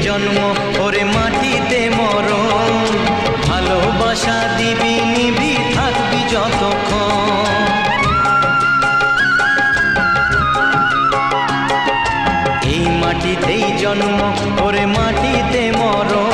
জন্ম ওরে মাটিতে মরণ, ভালোবাসা দিবি নিবি থাকবি যতক্ষণ। এই মাটিতেই জন্ম ওরে মাটিতে মরণ,